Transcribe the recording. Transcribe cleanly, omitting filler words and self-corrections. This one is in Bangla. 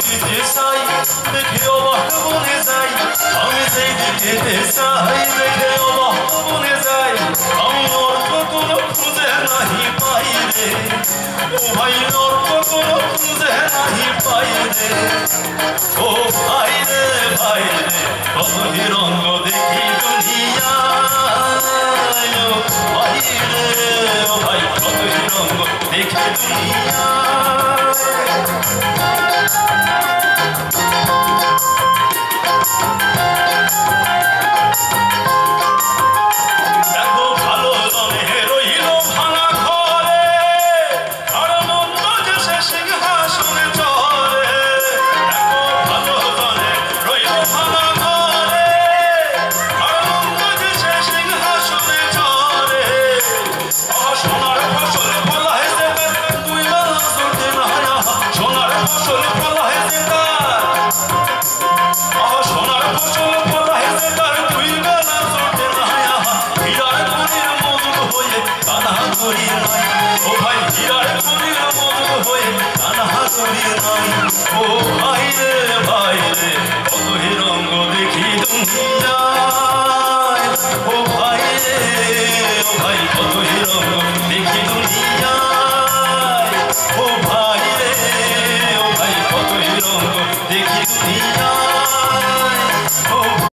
দিতে চাই দেখে অবাক বনে যাই আমি যেই দিকে চাই দেখে অবাক বনে যাই আমি অর্থ কোনো খুঁজে নাহি পাই রে ও ভাই অর্থ কোনো খুঁজে নাহি পাই রে ও ভাই রে কত হিরঙ্গ দেখি দুনিয়ায় ও ভাই রে ও ভাই কত হিরঙ্গ দেখি দুনিয়ায় দেখো ভালো জনে রইল ভাঙা ঘরে আর মন্দ যে সে সিংহাসনে চড়ে দেখো ভালো জনে রইল ভাঙা ঘরে আর মন্দ যে সে সিংহাসনে চড়ে সোনার ফসল ফলা হয়েছে দুই বেলা চলতে না সোনার ফসল ফলা হয়েছে সোনার ফসল ফলা হয়েছে তার দুই বেলা চলতে না হীরার খনির মজুদ হয়ে কানা করি নাই ও ভাই হীরার খনির মজুদ হয়ে কানা করি নাই ও ভাই রে কত হিরঙ্গ দেখি দুনিয়ায় ও ভাই রে ও ভাই কত হিরঙ্গ দেখি দুনিয়ায় ও ভাই রে ও ভাই কত হিরঙ্গ দেখি দুনিয়ায়